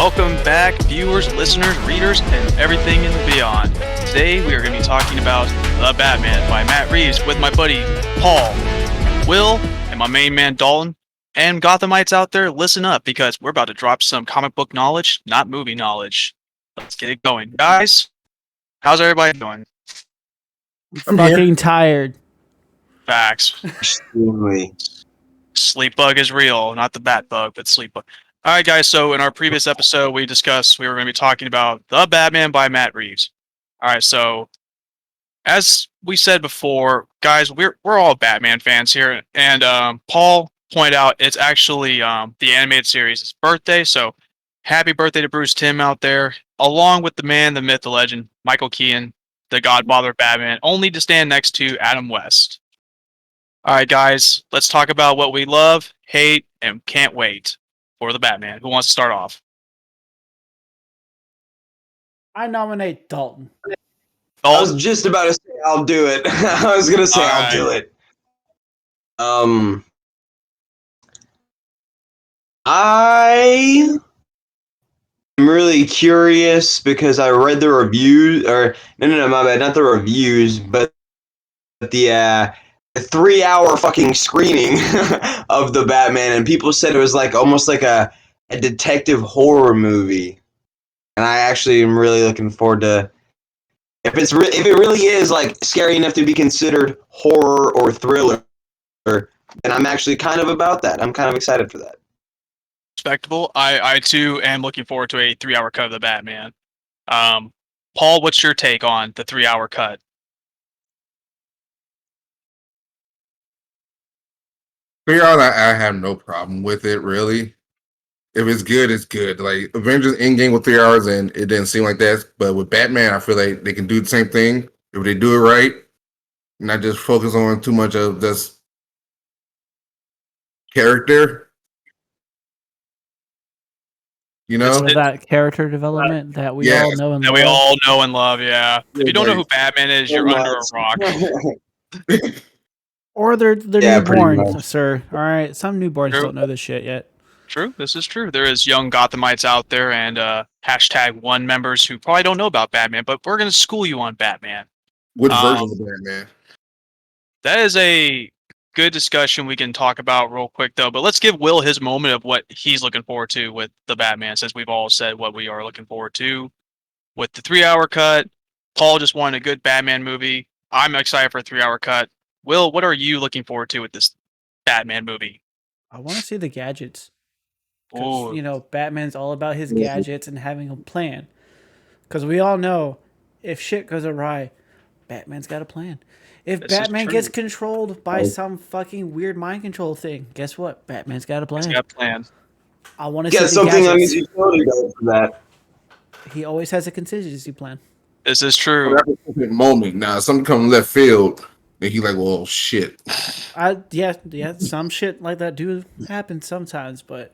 Welcome back, viewers, listeners, readers, and everything in and beyond. Today we are going to be talking about The Batman by Matt Reeves with my buddy Paul, Will, and my main man Dalton. And Gothamites out there, listen up because we're about to drop some comic book knowledge, not movie knowledge. Let's get it going. Guys, how's everybody doing? I'm fucking tired. Facts. Extremely. Sleep bug is real, not the bat bug, but sleep bug. All right, guys. So in our previous episode, we discussed we were going to be talking about The Batman by Matt Reeves. All right. So as we said before, guys, we're all Batman fans here, and Paul pointed out it's actually the animated series' birthday. So happy birthday to Bruce Timm out there, along with the man, the myth, the legend, Michael Keaton, the Godfather of Batman, only to stand next to Adam West. All right, guys, let's talk about what we love, hate, and can't wait for the Batman. Who wants to start off? I nominate Dalton. I was just about to say I'll do it. I was gonna say I'll do it. I am really curious because I read the reviews, or no, my bad, not the reviews, but the 3-hour fucking screening of the Batman, and people said it was like almost like a detective horror movie, and I actually am really looking forward to. If it really is like scary enough to be considered horror or thriller, then I'm actually kind of about that. I'm kind of excited for that. Respectable. I too am looking forward to a 3-hour cut of the Batman. Paul, what's your take on the 3-hour cut? I have no problem with it, really. If it's good, it's good. Like Avengers Endgame with 3 hours and it didn't seem like that. But with Batman, I feel like they can do the same thing if they do it right, not just focus on too much of this character. You know, that character development that we all know and that love. we all know and love. Yeah. If you don't know who Batman is, you're under a rock. Or they're Yeah, pretty newborn, much. sir. All right, some newborns True. don't know this shit yet. True. This is true. There is young Gothamites out there and #1 members who probably don't know about Batman, but we're going to school you on Batman. which version of Batman? That is a good discussion we can talk about real quick, though. But let's give Will his moment of what he's looking forward to with the Batman, since we've all said what we are looking forward to with the 3-hour cut. Paul just wanted a good Batman movie. I'm excited for a 3-hour cut. Will, what are you looking forward to with this Batman movie? I want to see the gadgets. Ooh. Because, Batman's all about his gadgets and having a plan. Because we all know, if shit goes awry, Batman's got a plan. If This is Batman true. gets controlled by some fucking weird mind control thing, guess what? Batman's got a plan. He's got a plan. I want to Get see the something on gadgets. his utility belt for that. He always has a contingency plan. This is true. Moment. Now, something come left field, and he's like, "Well, shit." Yeah, some shit like that do happen sometimes, but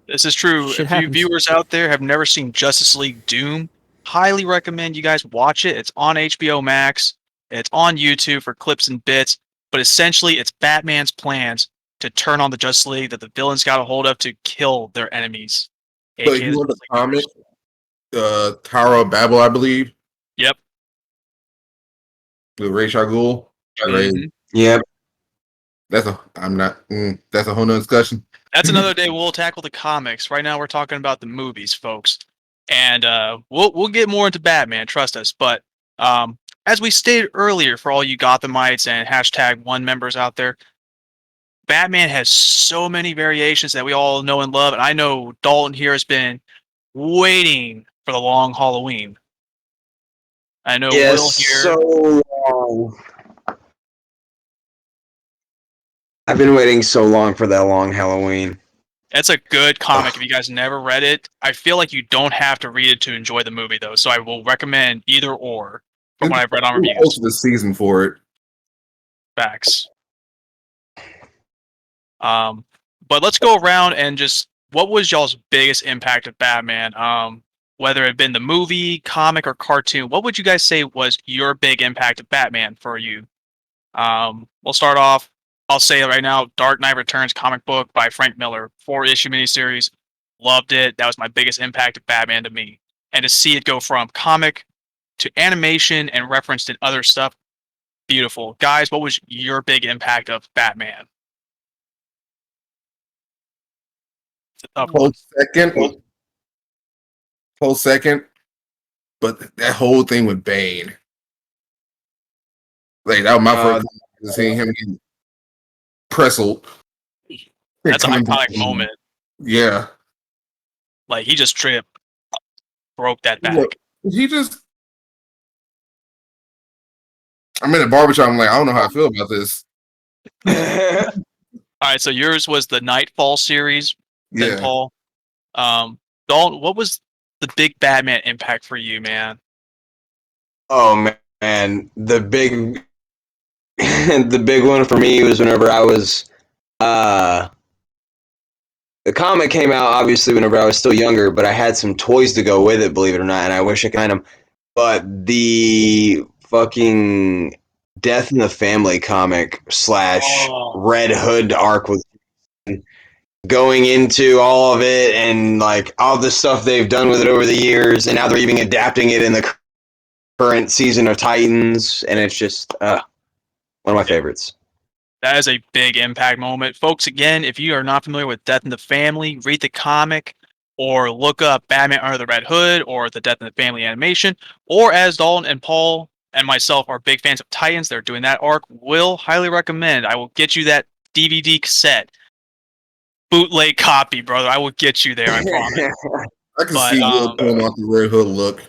This is true. Shit If you happens. viewers out there have never seen Justice League Doom, highly recommend you guys watch it. It's on HBO Max. It's on YouTube for clips and bits. But essentially, it's Batman's plans to turn on the Justice League that the villains got a hold of to kill their enemies. But aka you know the Justice League comic, members. Tower of Babel, I believe, Yep. with Ra's al Ghul. Right? Mhm. Yep. That's a whole nother discussion. That's another day we'll tackle the comics. Right now we're talking about the movies, folks. And we'll get more into Batman, trust us. But as we stated earlier, for all you Gothamites and #1 members out there, Batman has so many variations that we all know and love. And I know Dalton here has been waiting for the long Halloween. I know Will Yes, here. so long. I've been waiting so long for that long Halloween. It's a good comic. If you guys never read it, I feel like you don't have to read it to enjoy the movie, though. So I will recommend either or from what I've read on reviews. Most of the season for it. Facts. But let's go around and just what was y'all's biggest impact of Batman? Whether it been the movie, comic, or cartoon, what would you guys say was your big impact of Batman for you? We'll start off. I'll say it right now. Dark Knight Returns comic book by Frank Miller, 4-issue miniseries. Loved it. That was my biggest impact of Batman to me. And to see it go from comic to animation and referenced in other stuff, beautiful. Guys, what was your big impact of Batman? Up Whole second, whole second, but that whole thing with Bane, like that was my first time seeing him get pressled. That's an Coming iconic back. moment. Yeah. Like he just tripped, broke that back. Look, he just. I'm in a barbershop. I'm like, I don't know how I feel about this. All right, so yours was the Nightfall series, then Yeah. Paul. Dalton, what was the big Batman impact for you, man? Oh man, the big the big one for me was whenever I was the comic came out obviously whenever I was still younger, but I had some toys to go with it, believe it or not, and I wish I could find them. But the fucking Death in the Family comic / Red Hood arc was going into all of it and like all the stuff they've done with it over the years, and now they're even adapting it in the current season of Titans, and it's just one of my favorites. That is a big impact moment. Folks, again, if you are not familiar with Death in the Family, read the comic or look up Batman Under the Red Hood or the Death in the Family animation, or as Dalton and Paul and myself are big fans of Titans, they're doing that arc, will highly recommend. I will get you that DVD cassette. Bootleg copy, brother. I will get you there, I promise. I can see Will pulling off the Red Hood look.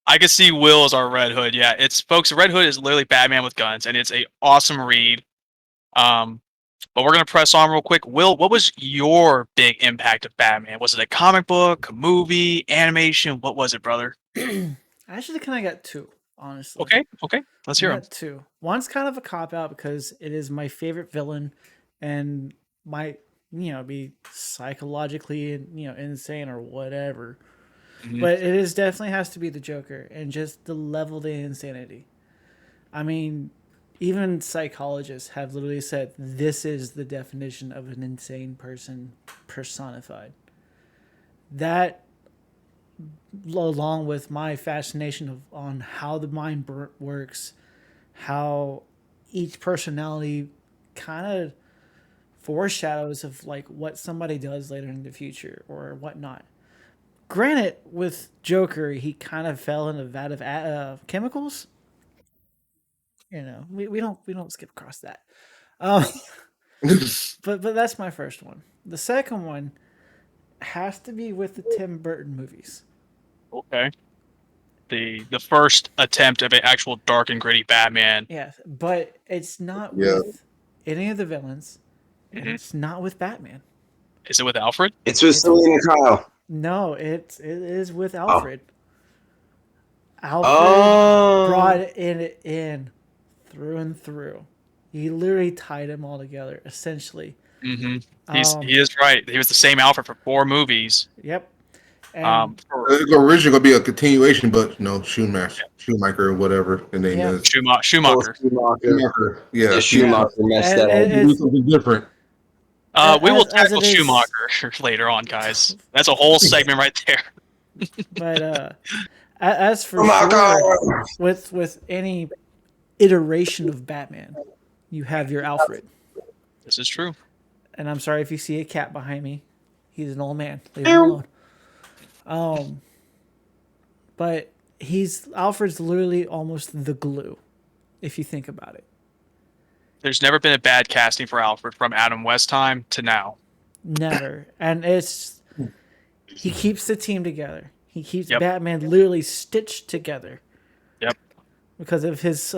I can see Will as our Red Hood. Yeah, it's folks. Red Hood is literally Batman with guns, and it's a awesome read. But we're gonna press on real quick. Will, what was your big impact of Batman? Was it a comic book, a movie, animation? What was it, brother? I actually kind of got two, honestly. Okay. Let's hear them. Two. One's kind of a cop out because it is my favorite villain, and might be psychologically insane or whatever. Mhm. But it is definitely has to be the Joker and just the level of the insanity. I mean, even psychologists have literally said this is the definition of an insane person personified. That, along with my fascination on how the mind works, how each personality kind of foreshadows of like what somebody does later in the future or whatnot. Granted, with Joker, he kind of fell in a vat of chemicals. We don't skip across that. But that's my first one. The second one has to be with the Tim Burton movies. Okay. The first attempt of an actual dark and gritty Batman. Yes, but it's not with any of the villains. And it's not with Batman. Is it with Alfred? It's with Selena Kyle. No, it is with Alfred. Alfred brought it in through and through. He literally tied them all together, essentially. Mm-hmm. He is right. He was the same Alfred for 4 movies. Yep. And it's originally gonna be a continuation, but no, Schumacher or whatever the name is. Schumacher. Yeah, Schumacher messed that up. Do something different. We will tackle Schumacher later on, guys. That's a whole segment right there. But as for sure, with any iteration of Batman, you have your Alfred. This is true. And I'm sorry if you see a cat behind me. He's an old man. Leave him alone. But Alfred's literally almost the glue, if you think about it. There's never been a bad casting for Alfred from Adam West time to now. Never. And he keeps the team together. He keeps Batman literally stitched together. Yep. Because of his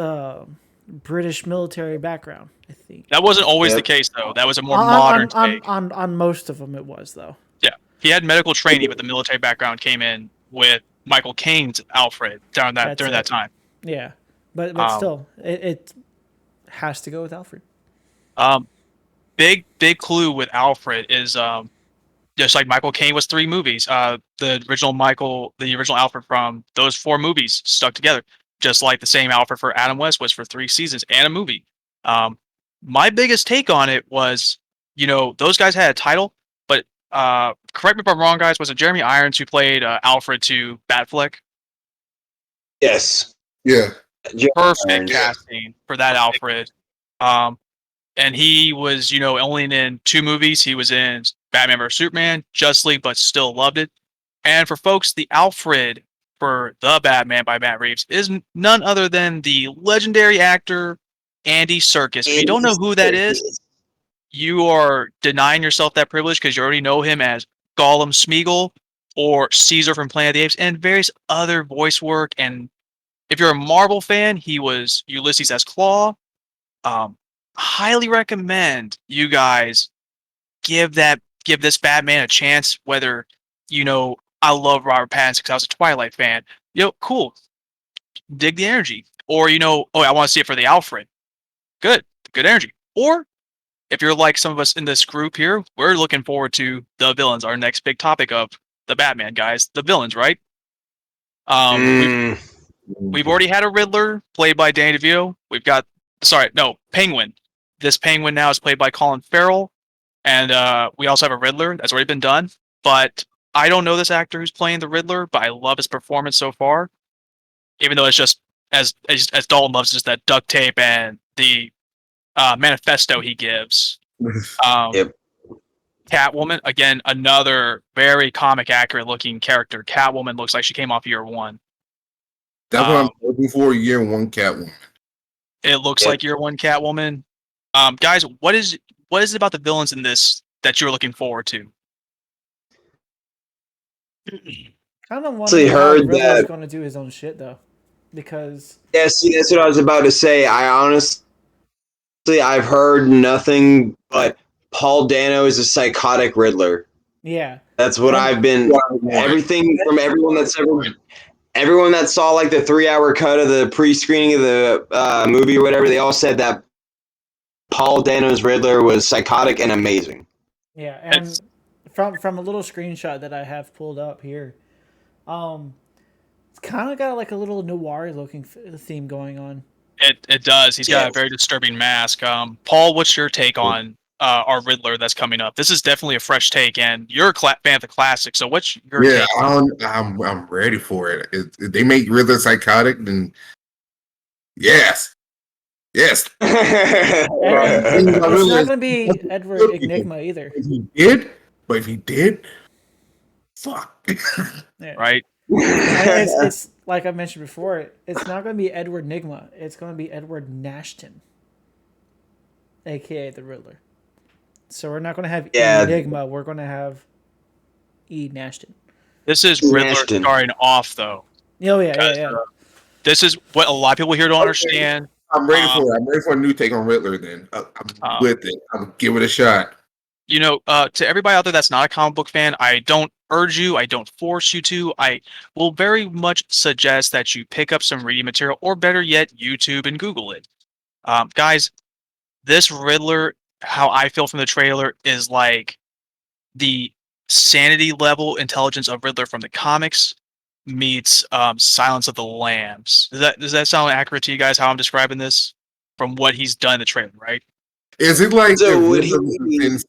British military background, I think. That wasn't always the case, though. That was a more modern take. On most of them, it was, though. Yeah. He had medical training, but the military background came in with Michael Caine's Alfred during that time. Yeah. But still, it has to go with Alfred. Big clue with Alfred is just like Michael Caine was 3 movies. The original Alfred from those 4 movies stuck together, just like the same Alfred for Adam West was for 3 seasons and a movie. My biggest take on it was, those guys had a title, but correct me if I'm wrong, guys. Was it Jeremy Irons who played Alfred to Batfleck? Yes. Yeah. Perfect Irons. casting for that Alfred. Um, and he was, only in 2 movies. He was in Batman vs Superman, Justice League, but still loved it. And for folks, the Alfred for The Batman by Matt Reeves is none other than the legendary actor Andy Serkis. If you don't know who that is, you are denying yourself that privilege because you already know him as Gollum Smeagol or Caesar from Planet of the Apes and various other voice work. And if you're a Marvel fan, he was Ulysses S. Claw. Highly recommend you guys give this Batman a chance. Whether I love Robert Pattinson because I was a Twilight fan. Cool. Dig the energy. Or I want to see it for the Alfred. Good energy. Or if you're like some of us in this group here, we're looking forward to the villains. Our next big topic of the Batman, guys. The villains, right? We've already had a Riddler played by Danny DeVito. Penguin. This Penguin now is played by Colin Farrell, and we also have a Riddler that's already been done. But I don't know this actor who's playing the Riddler, but I love his performance so far. Even though it's just as Dalton loves, just that duct tape and the manifesto he gives. Yep. Catwoman, again, another very comic accurate looking character. Catwoman looks like she came off year 1. That's what I'm looking for. Year 1 Catwoman. It looks like year 1 Catwoman. Guys, what is it about the villains in this that you're looking forward to? Kind of wondering how Riddler's going to do his own shit though, because that's what I was about to say. I've heard nothing but Paul Dano is a psychotic Riddler. Yeah, that's what I've been. Everything from everyone that saw like the 3-hour cut of the pre-screening of the movie or whatever, they all said that Paul Dano's Riddler was psychotic and amazing. Yeah, and from a little screenshot that I have pulled up here, it's kind of got like a little noir looking theme going on. It does. He's got a very disturbing mask. Paul, what's your take on our Riddler that's coming up? This is definitely a fresh take, and you're a fan of the classic. So what's your take? I'm ready for it. If they make Riddler psychotic, then yes. It's not going to be Edward Enigma either. If he did, fuck. Yeah. Right? It's like I mentioned before, it's not going to be Edward Nygma. It's going to be Edward Nashton, a.k.a. the Riddler. So we're not going to have Enigma. We're going to have E. Nashton. This is Riddler starting off, though. Oh, yeah. This is what a lot of people here don't understand. I'm ready for it. I'm ready for a new take on Riddler, then. I'm with it. I'm going to give it a shot. To everybody out there that's not a comic book fan, I don't urge you. I don't force you to. I will very much suggest that you pick up some reading material, or better yet, YouTube and Google it. Guys, this Riddler, how I feel from the trailer, is like the sanity level intelligence of Riddler from the comics meets Silence of the Lambs. Does that sound accurate to you guys, how I'm describing this from what he's done in the trailer, right? Is it like would he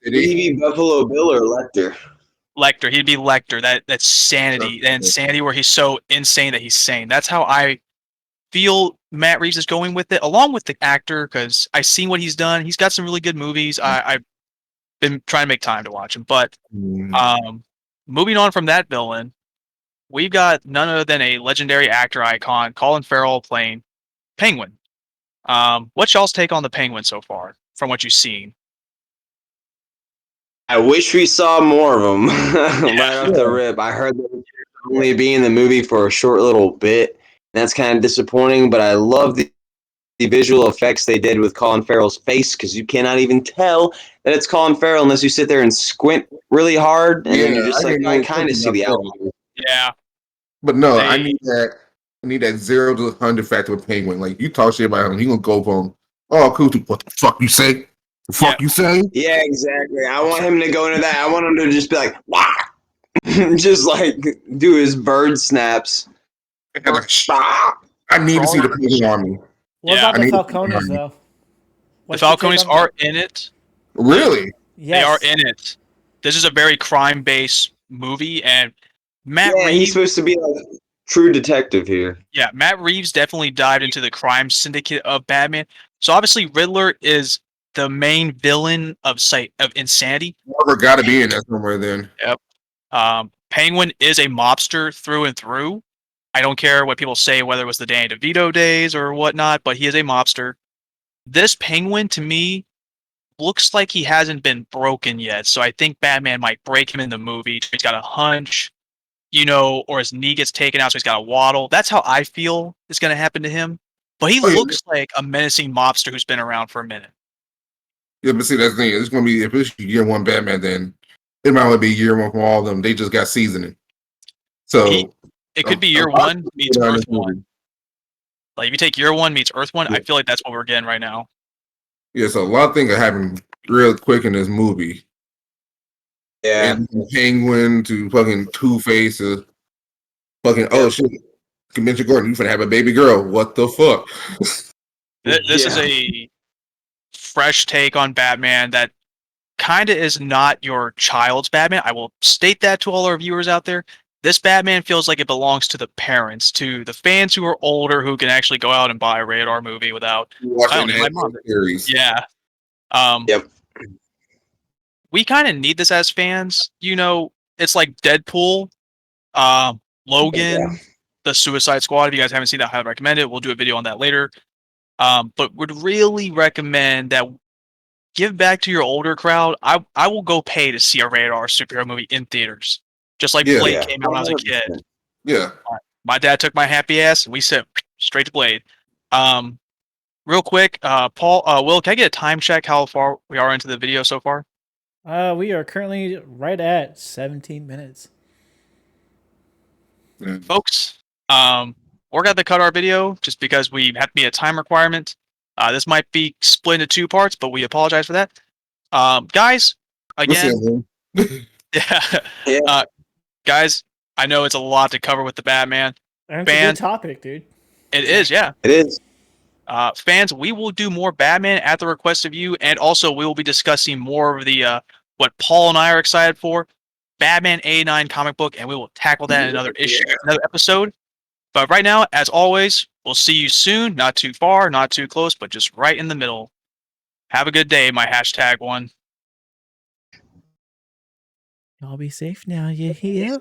be Buffalo Bill or Lecter? Lecter. He'd be Lecter. That's sanity. And sanity where he's so insane that he's sane. That's how I feel Matt Reeves is going with it, along with the actor, because I've seen what he's done. He's got some really good movies. I've been trying to make time to watch him. But moving on from that villain, we've got none other than a legendary actor icon, Colin Farrell, playing Penguin. What's y'all's take on the Penguin so far, from what you've seen? I wish we saw more of them right off the rip. I heard that would only be in the movie for a short little bit. That's kind of disappointing, but I love the visual effects they did with Colin Farrell's face, because you cannot even tell that it's Colin Farrell unless you sit there and squint really hard, and then you're just I kind of see the outline. Yeah. But no, I need that 0 to 100 factor with Penguin. Like, you talk shit about him, he gonna go from, oh, cool, what the fuck you say? The fuck you say? Yeah, exactly. I want him to go into that. I want him to just be like, wah! Just like do his bird snaps. I need to see the Penguin Army. What about the Falcones, though? The Falcones are in it. Really? Yes. They are in it. this is a very crime-based movie, and Matt Yeah, he's Reeves, supposed to be like true detective here. yeah, Matt Reeves definitely dived into the crime syndicate of Batman. So obviously, Riddler is the main villain of Insanity. Whoever got to be in that somewhere then. Yep. Penguin is a mobster through and through. I don't care what people say, whether it was the Danny DeVito days or whatnot, but he is a mobster. This Penguin, to me, looks like he hasn't been broken yet. So I think Batman might break him in the movie. He's got a hunch, or his knee gets taken out, so he's got a waddle. That's how I feel is going to happen to him. But he Oh, yeah. looks like a menacing mobster who's been around for a minute. Yeah, but see, that's the thing. It's going to be, if it's year one Batman, then it might only be year one from all of them. They just got seasoning. So It could be year one meets Earth one. Like if you take year one meets Earth one, I feel like that's what we're getting right now. Yeah, so a lot of things are happening real quick in this movie. Yeah. And from Penguin to fucking Two-Face to fucking, oh shit, Convention Gordon, you finna have a baby girl. What the fuck? This is a fresh take on Batman that kind of is not your child's Batman. I will state that to all our viewers out there. This Batman feels like it belongs to the parents, to the fans who are older, who can actually go out and buy a rated R movie without. Watching my mom. series. Yeah. Yep. We kind of need this as fans. It's like Deadpool, Logan, the Suicide Squad. If you guys haven't seen that, I highly recommend it. We'll do a video on that later. But would really recommend that give back to your older crowd. I will go pay to see a rated R superhero movie in theaters. Just like Blade came out when I was a kid. Yeah. My dad took my happy ass, and we sent straight to Blade. Real quick, Paul, Will, can I get a time check how far we are into the video so far? We are currently right at 17 minutes. Folks, we're going to have to cut our video just because we have to be a time requirement. This might be split into two parts, but we apologize for that. Guys, again, guys, I know it's a lot to cover with the Batman. And it's a good topic, dude. It is, yeah. It is. Fans, we will do more Batman at the request of you, and also we will be discussing more of the what Paul and I are excited for, Batman 89 comic book, and we will tackle that in another issue, another episode. But right now, as always, we'll see you soon. Not too far, not too close, but just right in the middle. Have a good day, my #1. Y'all be safe now, you hear?